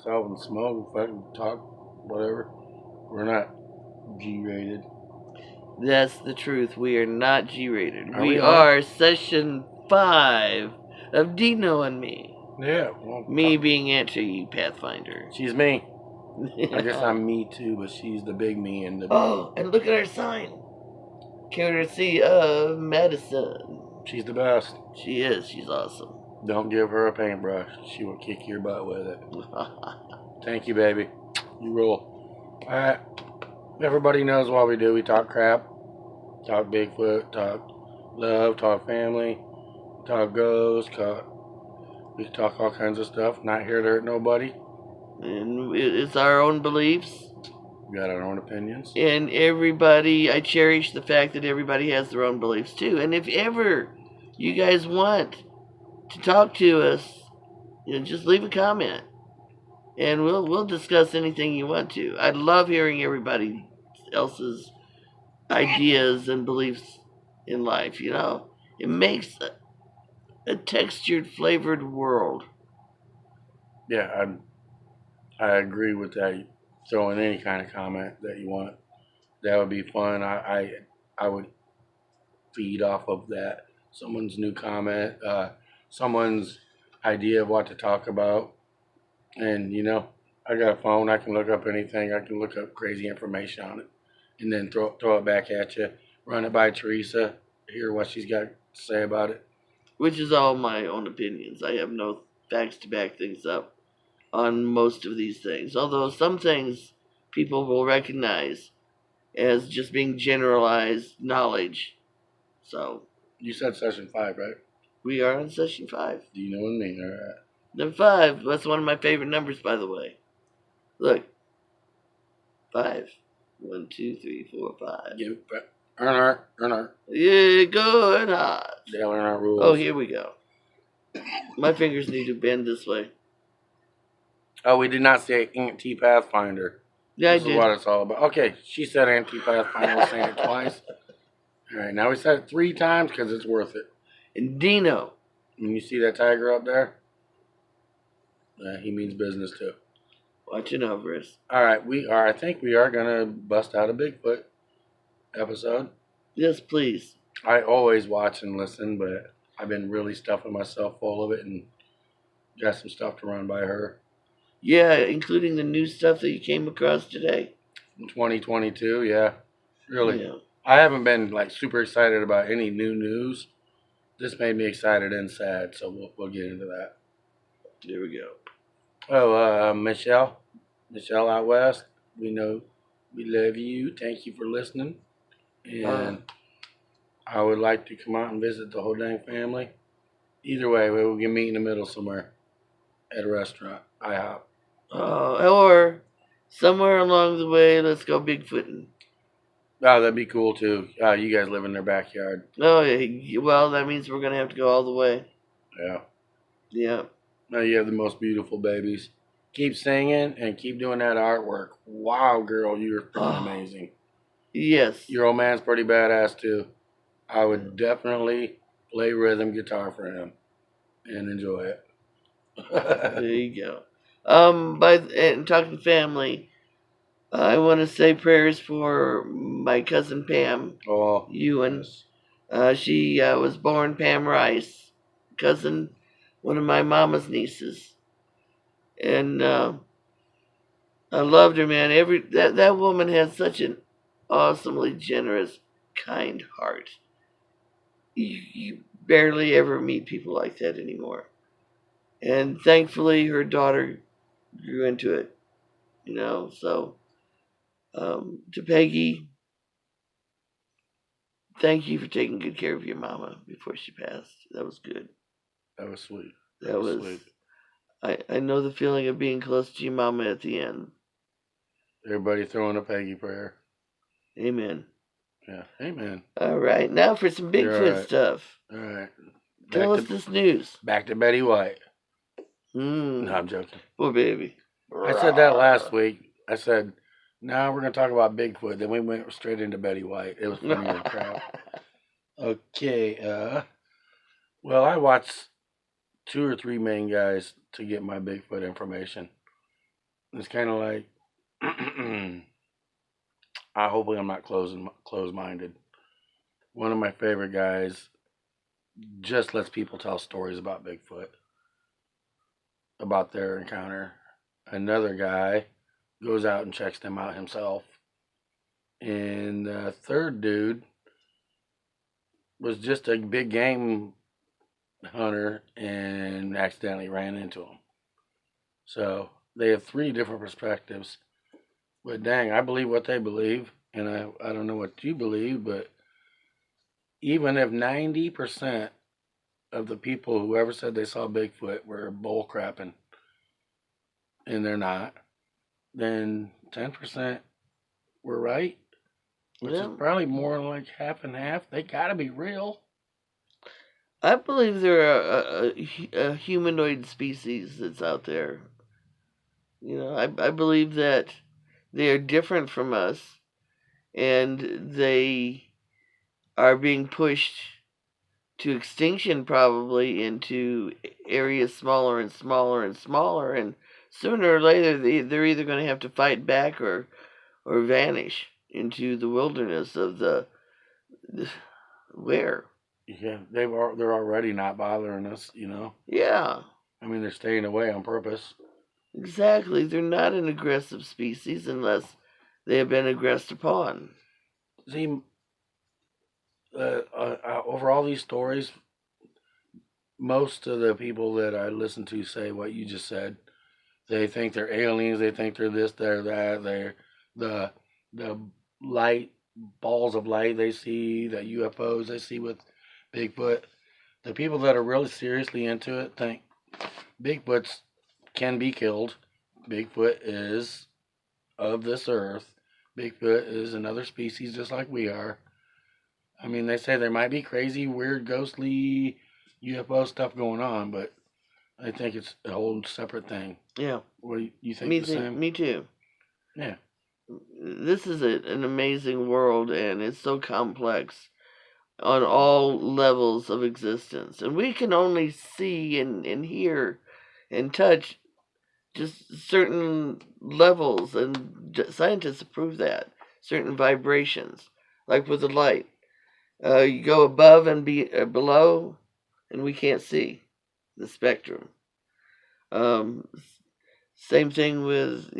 Myself and smoke, fucking talk, whatever. We're not G-rated. That's the truth. We are not G-rated. Are We we are session 5 of Dino and me. Yeah. Well, Me being Auntie Pathfinder. she's me. I guess I'm me too, but she's the big me and the. Oh, and look at our sign. Courtesy of Madison. She's the best. She is. She's awesome. Don't give her a paintbrush. She will kick your butt with it. Thank you, baby. You rule. Alright. Everybody knows what we do. We talk crap. Talk Bigfoot. Talk love. Talk family. Talk ghosts. We talk all kinds of stuff. Not here to hurt nobody. And it's our own beliefs. We got our own opinions. And everybody, I cherish the fact that everybody has their own beliefs too. And if ever you guys want to talk to us, just leave a comment. And we'll discuss anything you want to. I love hearing everybody else's ideas and beliefs in life, It makes a textured, flavored world. Yeah, I agree with that. Throw in any kind of comment that you want. That would be fun. I would feed off of that. Someone's new comment, someone's idea of what to talk about. And, I got a phone. I can look up anything. I can look up crazy information on it. And then throw it back at you. Run it by Teresa. Hear what she's got to say about it. Which is all my own opinions. I have no facts to back things up on most of these things. Although some things people will recognize as just being generalized knowledge. So. You said session 5, right? We are on session 5. Do you know what I mean? All right. Then 5. That's one of my favorite numbers, by the way. Look. 5. 1, 2, 3, 4, 5. Give it back. Earner. Yeah, good hot. Dale Earnhardt rules. Oh, here we go. My fingers need to bend this way. Oh, we did not say anti-Pathfinder. Yeah, this I did. Is what it's all about. Okay, she said anti-Pathfinder. We're saying it twice. All right, now we said it 3 times because it's worth it. And Dino. When you see that tiger up there, he means business too. Watching over us. All right, I think we are gonna bust out a Bigfoot episode. Yes, please. I always watch and listen, but I've been really stuffing myself full of it and got some stuff to run by her. Yeah, including the new stuff that you came across today. In 2022, yeah. Really. Yeah. I haven't been super excited about any new news. This made me excited and sad, so we'll get into that. There we go. Oh, Michelle out west, we know we love you. Thank you for listening. And I would like to come out and visit the whole dang family. Either way, we can meet in the middle somewhere at a restaurant, IHOP. Or somewhere along the way, let's go Bigfooting. Oh, that'd be cool too. You guys live in their backyard. Oh, yeah. Well, that means we're going to have to go all the way. Yeah. Yeah. Now you have the most beautiful babies. Keep singing and keep doing that artwork. Wow, girl, you're freaking amazing. Yes. Your old man's pretty badass too. I would definitely play rhythm guitar for him and enjoy it. There you go. And talking family, I want to say prayers for my cousin Pam Ewan. Yes. She was born Pam Rice, cousin, one of my mama's nieces, and I loved her, man. That woman has such an awesomely generous, kind heart. You barely ever meet people like that anymore. And thankfully, her daughter grew into it, So, to Peggy, thank you for taking good care of your mama before she passed. That was good. That was sweet. That was sweet. I know the feeling of being close to your mama at the end. Everybody throwing a Peggy prayer. Amen. Yeah, amen. All right, now for some Bigfoot stuff. All right. Tell us this news. Back to Betty White. No, I'm joking. Poor baby. I said that last week. I said, now we're going to talk about Bigfoot. Then we went straight into Betty White. It was funny as crap. Okay. I watched 2 or 3 main guys to get my Bigfoot information. It's kind of like, hopefully I'm not closed-minded. One of my favorite guys just lets people tell stories about Bigfoot, about their encounter. Another guy goes out and checks them out himself. And the third dude was just a big game hunter and accidentally ran into him. So they have three different perspectives. But dang, I believe what they believe. And I don't know what you believe, but even if 90% of the people who ever said they saw Bigfoot were bull crapping, and they're not, then 10% were right, which is Yeah. probably more like half and half. They gotta be real. I believe there are a humanoid species that's out there. You know, I believe that they are different from us, and they are being pushed to extinction probably into areas smaller and smaller and smaller, and sooner or later they're either going to have to fight back or vanish into the wilderness of the where. Yeah, they're already not bothering us. Yeah, I mean, they're staying away on purpose. exactly. They're not an aggressive species unless they have been aggressed upon. See, over all these stories, most of the people that I listen to say what you just said. They think they're aliens. They think they're this, they're that. They're the the light balls of light they see, the UFOs they see with Bigfoot. The people that are really seriously into it think Bigfoots can be killed. Bigfoot is of this earth. Bigfoot is another species just like we are. I mean, they say there might be crazy, weird, ghostly UFO stuff going on, but I think it's a whole separate thing. Yeah, What do you think the same? me too. Yeah. This is an amazing world, and it's so complex on all levels of existence. And we can only see and hear and touch just certain levels, and scientists prove that. Certain vibrations, like with the light. You go above and below, and we can't see the spectrum. Um, Same thing with,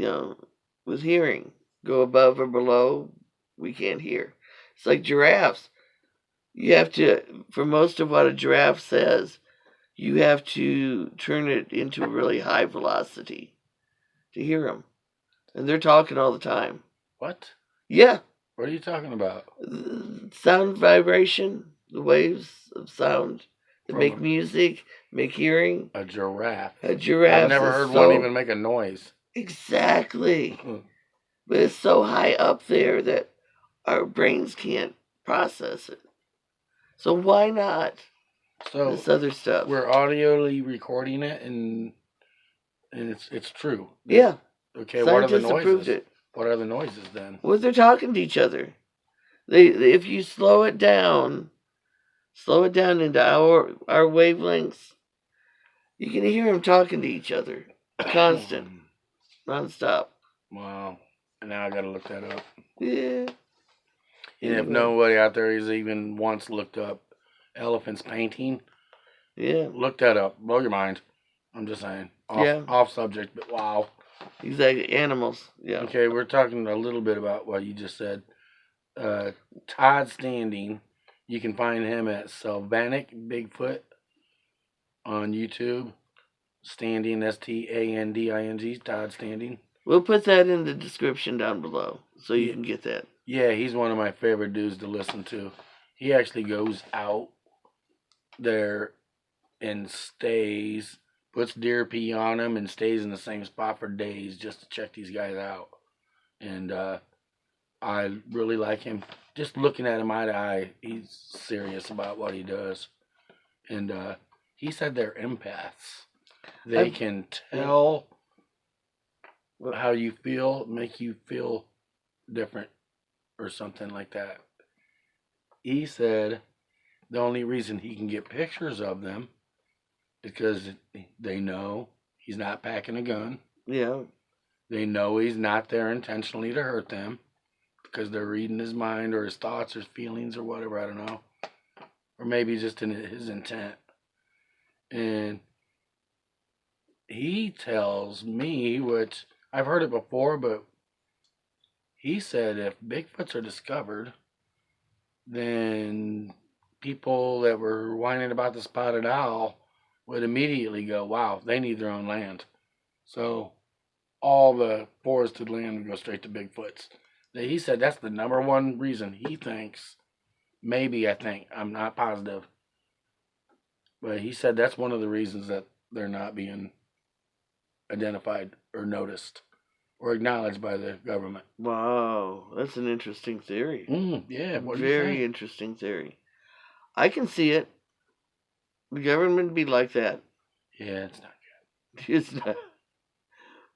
with hearing. Go above or below, we can't hear. It's like giraffes. You have to, for most of what a giraffe says, you have to turn it into a really high velocity to hear them. And they're talking all the time. What? Yeah. What are you talking about? Sound vibration, the waves of sound that From make music, make hearing. a giraffe. A giraffe. I've never heard one even make a noise. Exactly. But it's so high up there that our brains can't process it. So why not So this other stuff? we're audioly recording it, and it's true. Yeah. Okay. What are the Scientists approved noises? it. What are the noises then? Well, they're talking to each other. If you slow it down into our wavelengths, you can hear them talking to each other, constant, nonstop. Wow. And now I gotta look that up. Yeah. And if nobody out there has even once looked up elephants painting, Yeah. look that up. Blow your mind. I'm just saying. Off subject, but wow. Exactly. Animals. Yeah. Okay, we're talking a little bit about what you just said. Tod Standing. You can find him at Sylvanic Bigfoot on YouTube. Standing, Standing, Tod Standing. We'll put that in the description down below so you can get that. Yeah, he's one of my favorite dudes to listen to. He actually goes out there and stays, puts deer pee on him, and stays in the same spot for days just to check these guys out. And I really like him. Just looking at him eye to eye, he's serious about what he does. And he said they're empaths. They can tell how you feel, make you feel different or something like that. He said the only reason he can get pictures of them is because they know he's not packing a gun. Yeah. They know he's not there intentionally to hurt them because they're reading his mind or his thoughts or his feelings or whatever. I don't know. Or maybe just in his intent. And he tells me, which I've heard it before, but he said if Bigfoots are discovered, then people that were whining about the spotted owl would immediately go, wow, they need their own land. So all the forested land would go straight to Bigfoots. He said that's the number one reason he thinks, maybe I think, I'm not positive, but he said that's one of the reasons that they're not being identified or noticed or acknowledged by the government. Wow, that's an interesting theory. Yeah, what do you Very think? interesting theory. I can see it. The government would be like that. Yeah, it's not It's not.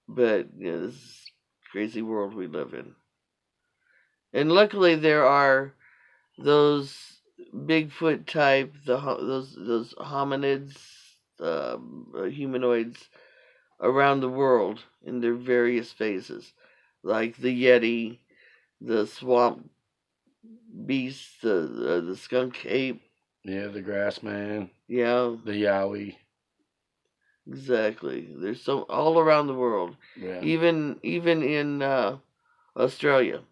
But this is a crazy world we live in. And luckily, there are those Bigfoot type, those hominids, humanoids around the world in their various phases, like the Yeti, the swamp beast, the skunk ape. Yeah, the grass man, Yeah, the yowie. exactly. There's so all around the world, Yeah. even in Australia.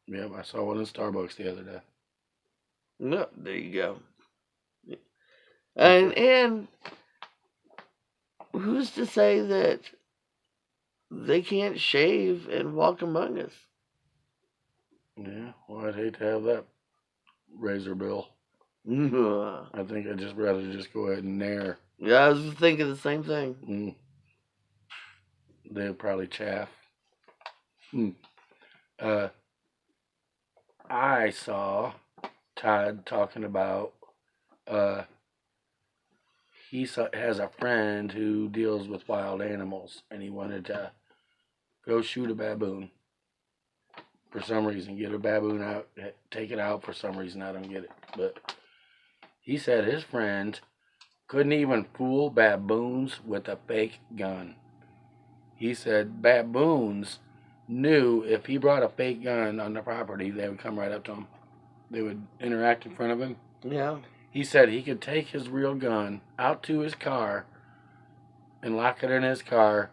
Yeah, I saw one in Starbucks the other day. No, there you go. And who's to say that they can't shave and walk among us? Yeah, well, I'd hate to have that razor bill. Yeah, I think I'd just rather just go ahead and nair. I was thinking the same thing. They'd probably chaff. I saw Todd talking about has a friend who deals with wild animals, and he wanted to go shoot a baboon for some reason. Get a baboon out, take it out for some reason. I don't get it, but he said his friend couldn't even fool baboons with a fake gun. He said baboons knew if he brought a fake gun on the property, they would come right up to him. They would interact in front of him. Yeah. He said he could take his real gun out to his car and lock it in his car,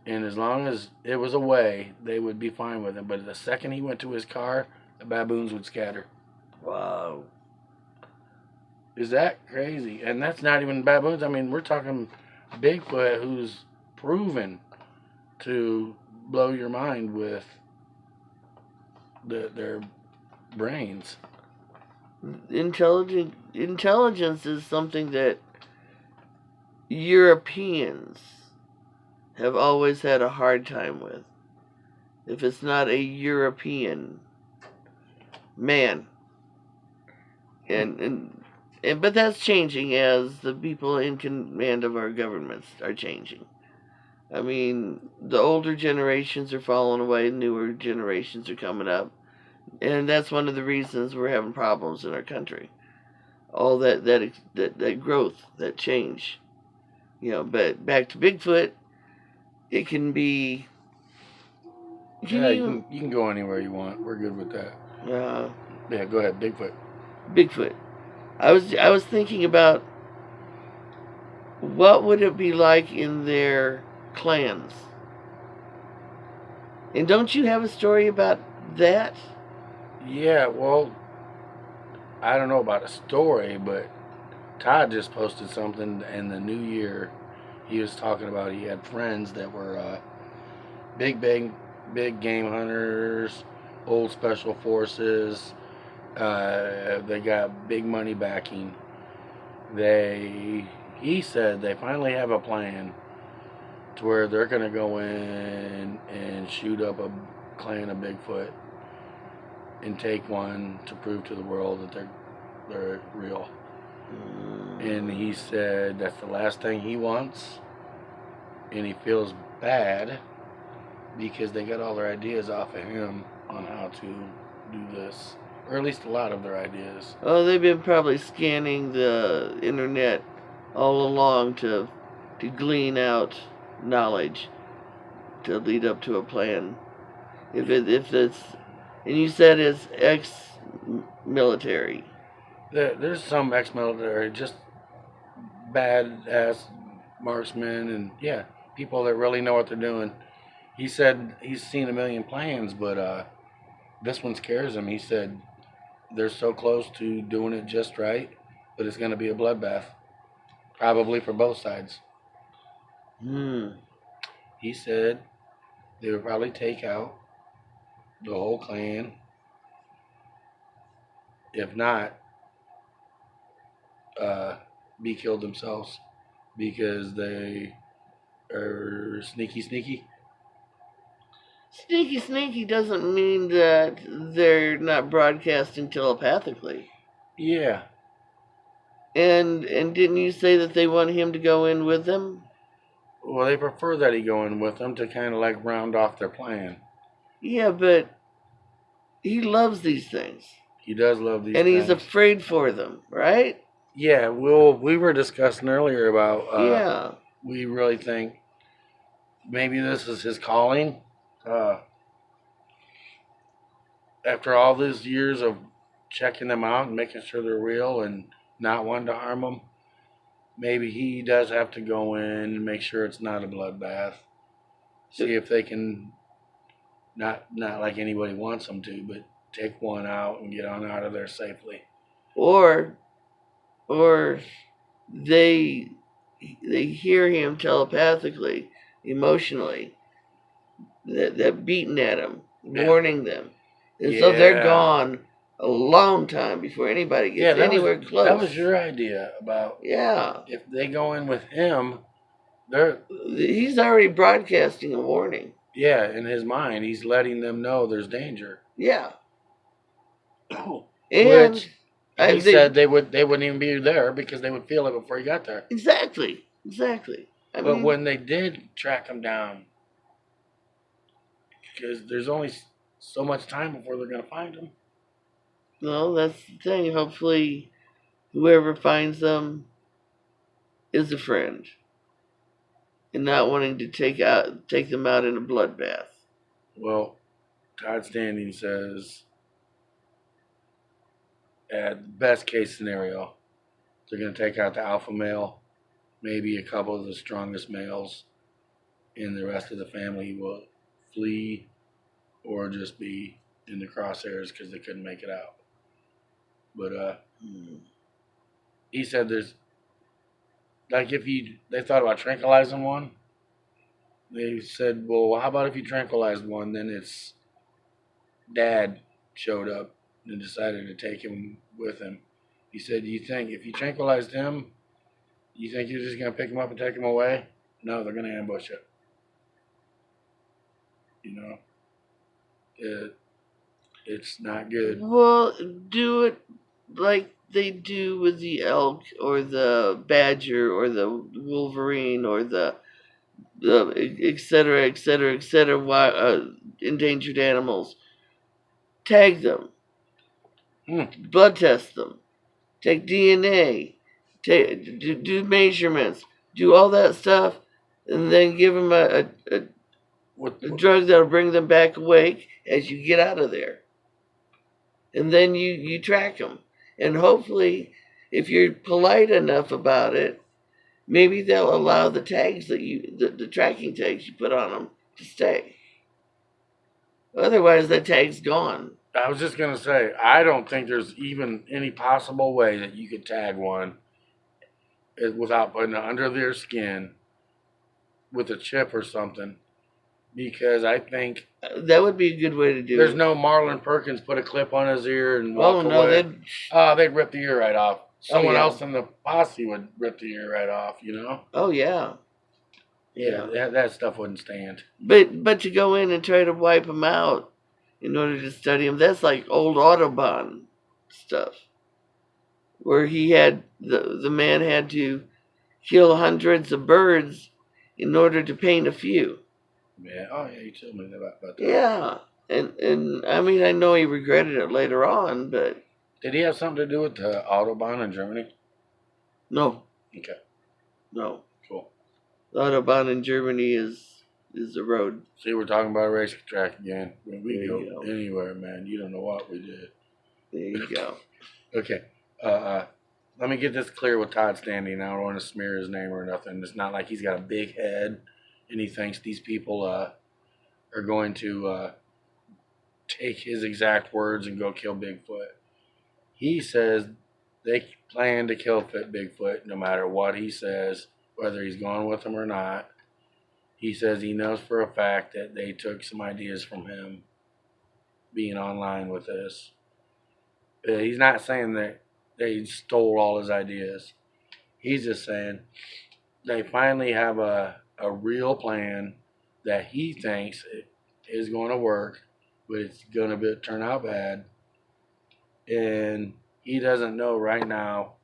and as long as it was away, they would be fine with him. But the second he went to his car, the baboons would scatter. Wow. Is that crazy? And that's not even baboons. I mean, we're talking Bigfoot, who's proven to blow your mind with their brains. Intelligence is something that Europeans have always had a hard time with. If it's not a European man. But that's changing as the people in command of our governments are changing. I mean, the older generations are falling away, newer generations are coming up. And that's one of the reasons we're having problems in our country. All that growth, that change. But back to Bigfoot, it can be. You can go anywhere you want. We're good with that. Yeah, go ahead, Bigfoot. Bigfoot. I was thinking about what would it be like in their clans. And don't you have a story about that? Yeah, well, I don't know about a story, but Todd just posted something in the new year. He was talking about he had friends that were big game hunters, old special forces. They got big money backing. He said they finally have a plan to where they're going to go in and shoot up a clan of Bigfoot and take one to prove to the world that they're real. And he said that's the last thing he wants, and he feels bad because they got all their ideas off of him on how to do this, or at least a lot of their ideas. Oh, they've been probably scanning the internet all along to glean out knowledge to lead up to a plan. If it's, and you said it's ex-military. There's some ex-military, just bad-ass marksmen and, yeah, people that really know what they're doing. He said he's seen a million plans, but this one scares him. He said they're so close to doing it just right, but it's going to be a bloodbath, probably for both sides. He said they would probably take out the whole clan. If not, be killed themselves because they are sneaky. Sneaky doesn't mean that they're not broadcasting telepathically. Yeah. And didn't you say that they want him to go in with them? Well, they prefer that he go in with them to kind of like round off their plan. Yeah, but he loves these things. He does love these and things. He's afraid for them, right? Yeah, well, we were discussing earlier about yeah. We really think maybe this is his calling. After all these years of checking them out and making sure they're real and not wanting to harm them, maybe he does have to go in and make sure it's not a bloodbath. See if they can, not like anybody wants them to, but take one out and get on out of there safely. Or they hear him telepathically, emotionally, that beating at him, warning them. And so they're gone a long time before anybody gets anywhere close. That was your idea about if they go in with him, he's already broadcasting a warning. Yeah, in his mind, he's letting them know there's danger. Yeah. And which he said they wouldn't even be there because they would feel it before he got there. Exactly. But when they did track him down, because there's only so much time before they're going to find him. No, that's the thing. Hopefully, whoever finds them is a friend, and not wanting to take them out in a bloodbath. Well, Tod Standing says, at the best case scenario, they're going to take out the alpha male, maybe a couple of the strongest males, and the rest of the family will flee or just be in the crosshairs because they couldn't make it out. But he said there's, like, they thought about tranquilizing one. They said, well, how about if you tranquilized one, then it's dad showed up and decided to take him with him. He said, you think if you tranquilized him, you think you're just going to pick him up and take him away? No, they're going to ambush him. You know? It's not good. Well, do it like they do with the elk or the badger or the wolverine or the et cetera, endangered animals. Tag them. Blood test them. Take DNA. Do measurements. Do all that stuff, and then give them a drug that'll bring them back awake as you get out of there. And then you track them. And hopefully, if you're polite enough about it, maybe they'll allow the tags the tracking tags you put on them to stay. Otherwise, that tag's gone. I was just going to say, I don't think there's even any possible way that you could tag one without putting it under their skin with a chip or something. Because I think that would be a good way to do it. There's no Marlon Perkins put a clip on his ear and walk away. They'd rip the ear right off. Someone else in the posse would rip the ear right off, you know? Oh, yeah. Yeah, that stuff wouldn't stand. But to go in and try to wipe them out in order to study them, that's like old Audubon stuff. Where the man had to kill hundreds of birds in order to paint a few. Yeah. Oh, yeah. You told me about that. Yeah, and I mean, I know he regretted it later on, but did he have something to do with the Autobahn in Germany? No. Okay. No. Cool. The Autobahn in Germany is the road. See, we're talking about a racetrack again. When we There go you go. anywhere, man, you don't know what we did. There you go. Okay. Let me get this clear with Tod Standing. I don't want to smear his name or nothing. It's not like he's got a big head and he thinks these people are going to take his exact words and go kill Bigfoot. He says they plan to kill Bigfoot no matter what he says, whether he's going with them or not. He says he knows for a fact that they took some ideas from him being online with this. He's not saying that they stole all his ideas. He's just saying they finally have a real plan that he thinks is going to work, but it's going to turn out bad. And he doesn't know right now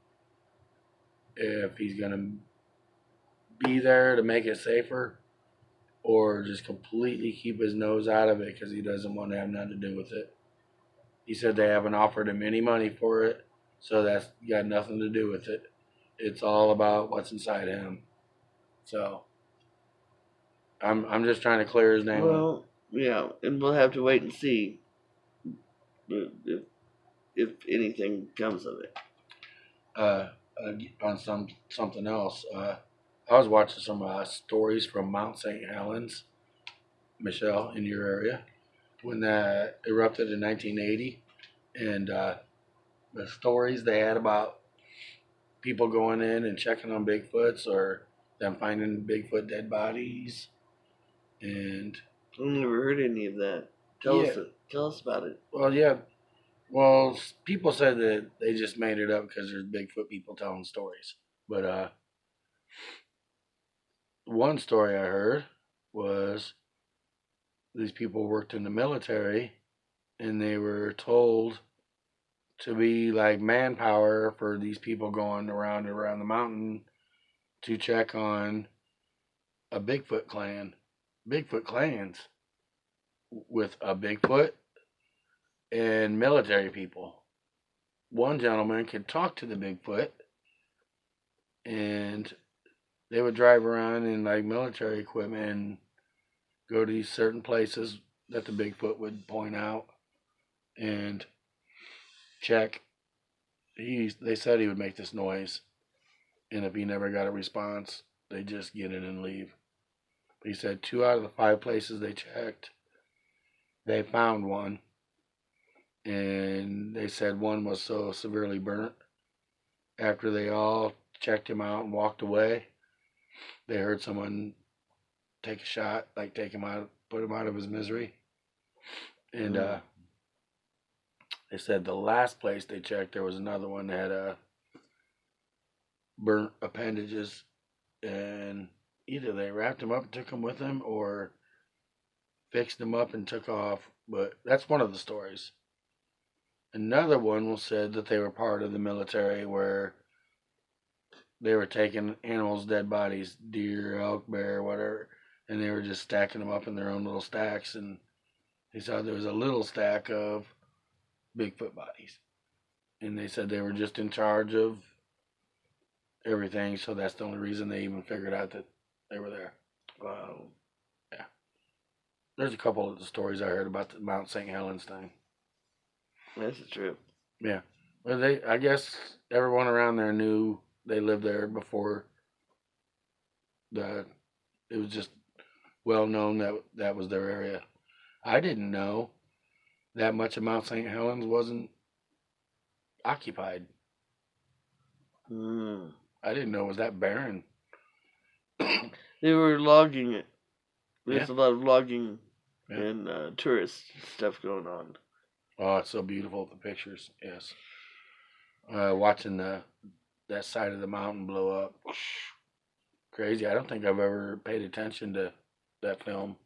if he's going to be there to make it safer or just completely keep his nose out of it because he doesn't want to have nothing to do with it. He said they haven't offered him any money for it, so that's got nothing to do with it. It's all about what's inside him. So I'm just trying to clear his name. Well, yeah, and we'll have to wait and see if anything comes of it. On something else, I was watching some stories from Mount St. Helens, Michelle, in your area, when that erupted in 1980, and the stories they had about people going in and checking on Bigfoots or them finding Bigfoot dead bodies, and I've never heard any of that. Tell us about it. Well, yeah. Well, people said that they just made it up because there's Bigfoot people telling stories. But one story I heard was these people worked in the military and they were told to be like manpower for these people going around the mountain to check on a Bigfoot clan. Bigfoot clans with a Bigfoot and military people. One gentleman could talk to the Bigfoot and they would drive around in like military equipment and go to these certain places that the Bigfoot would point out and check. They said he would make this noise, and if he never got a response, they just get in and leave. But he said 2 out of the 5 places they checked, they found one, and they said one was so severely burnt. After they all checked him out and walked away, they heard someone take a shot, like take him out, put him out of his misery. And they said the last place they checked, there was another one that had burnt appendages, and either they wrapped him up and took him with them, or fixed him up and took off. But that's one of the stories. Another one was said that they were part of the military where they were taking animals' dead bodies, deer, elk, bear, whatever, and they were just stacking them up in their own little stacks. And they saw there was a little stack of Bigfoot bodies. And they said they were just in charge of everything, so that's the only reason they even figured out that they were there. Wow. Yeah. There's a couple of the stories I heard about the Mount St. Helens thing. That's a trip. Yeah. Well, I guess everyone around there knew they lived there before it was just well known that was their area. I didn't know that much of Mount St. Helens wasn't occupied. I didn't know it was that barren. They were logging it. There's Yeah. a lot of logging Yeah. and tourist stuff going on. Oh, it's so beautiful, the pictures. Yes. Watching that side of the mountain blow up. Crazy. I don't think I've ever paid attention to that film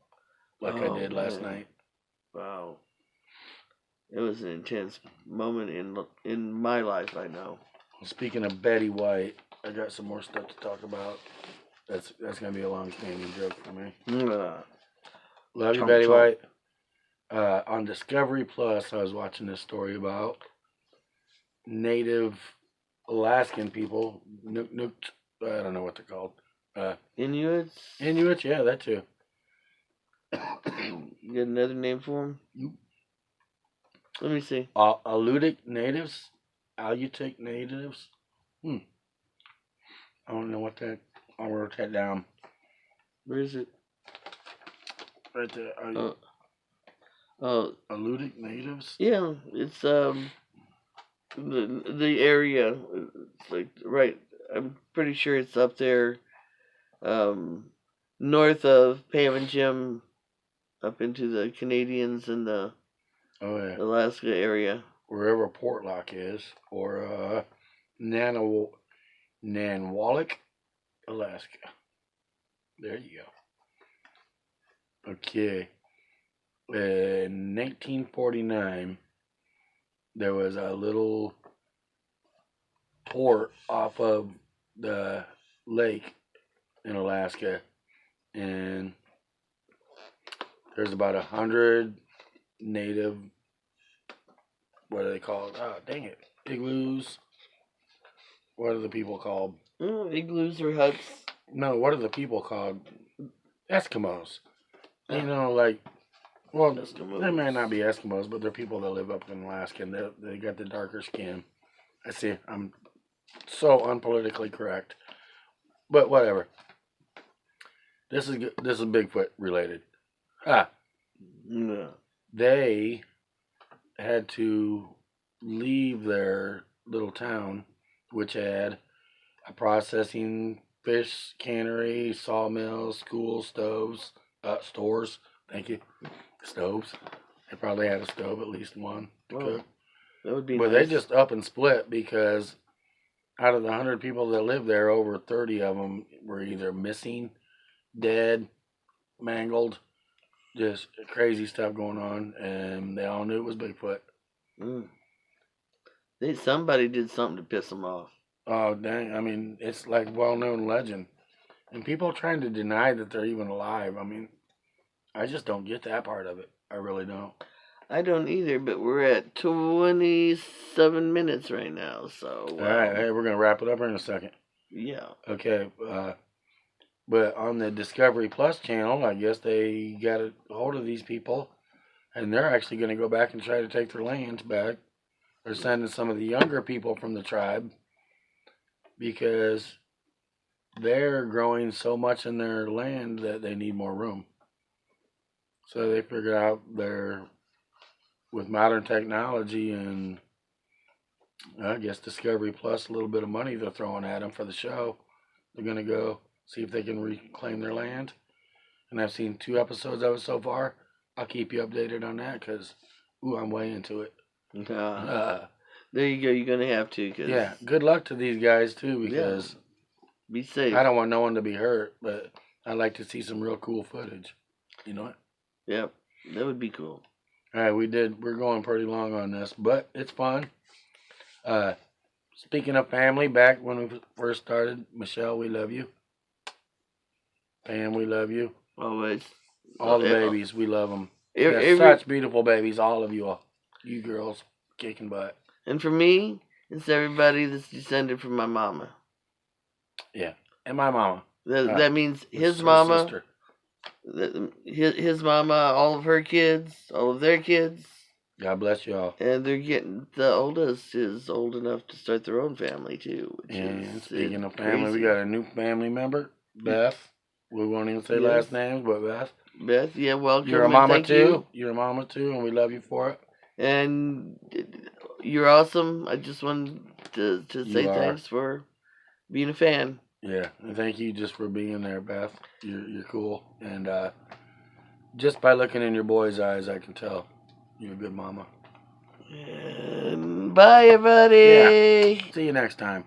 like I did last night. Wow. It was an intense moment in my life, I know. Well, speaking of Betty White, I got some more stuff to talk about. That's gonna be a long-standing joke for me. Love you, Betty White. On Discovery Plus, I was watching this story about Native Alaskan people, I don't know what they're called, Inuits? Inuits, yeah, that too. You got another name for them? Nope. Let me see. Aleutic natives? Aleutic natives? I don't know what that... I'll write that down. Where is it? Right there. Aleutic natives? Yeah, it's the area. It's like right. I'm pretty sure it's up there, north of Pam and Jim, up into the Canadians and the Alaska area. Wherever Portlock is, or Nanwalek, Alaska. There you go. Okay. In 1949, there was a little port off of the lake in Alaska, and there's about 100 native, what are they called? Oh, dang it. Igloos. What are the people called? Igloos or huts? No, what are the people called? Eskimos. You know, like, well, Eskimos. they may not be Eskimos, but they're people that live up in Alaska, and they got the darker skin. I see. I'm so unpolitically correct, but whatever. This is Bigfoot related. No. They had to leave their little town, which had a processing fish cannery, sawmills, school stores. Thank you. Stoves. They probably had a stove, at least one to cook. That would be But nice. they just up and split because out of the 100 people that lived there, over 30 of them were either missing, dead, mangled, just crazy stuff going on, and they all knew it was Bigfoot. Somebody did something to piss them off. Oh, dang. I mean, it's like well-known legend. And people trying to deny that they're even alive. I mean, I just don't get that part of it. I really don't. I don't either, but we're at 27 minutes right now, so... All right, hey, we're going to wrap it up here in a second. Yeah. Okay, but on the Discovery Plus channel, I guess they got a hold of these people, and they're actually going to go back and try to take their lands back. They're sending some of the younger people from the tribe because they're growing so much in their land that they need more room. So they figured out with modern technology and I guess Discovery Plus, a little bit of money they're throwing at them for the show, they're going to go see if they can reclaim their land. And I've seen 2 episodes of it so far. I'll keep you updated on that because, I'm way into it. There you go. You're going to have to. Cause yeah, good luck to these guys, too, because be safe. I don't want no one to be hurt, but I'd like to see some real cool footage. You know what? Yep, that would be cool. All right, we're going pretty long on this, but it's fun. Speaking of family, back when we first started, Michelle, we love you. Pam, we love you. Always. All the babies, we love them. Such beautiful babies, all of you girls, kicking butt. And for me, it's everybody that's descended from my mama. Yeah, and my mama. That means his mama, sister. His mama, all of her kids, all of their kids. God bless you all. And they're getting, the oldest is old enough to start their own family too. Speaking of family, we got a new family member, Beth. We won't even say last names, but Beth. Beth, yeah, welcome. You're a mama too. You're a mama too, and we love you for it. And you're awesome. I just wanted to say thanks for being a fan. Yeah, and thank you just for being there, Beth. You're cool, and just by looking in your boy's eyes, I can tell you're a good mama. And bye, everybody. Yeah. See you next time.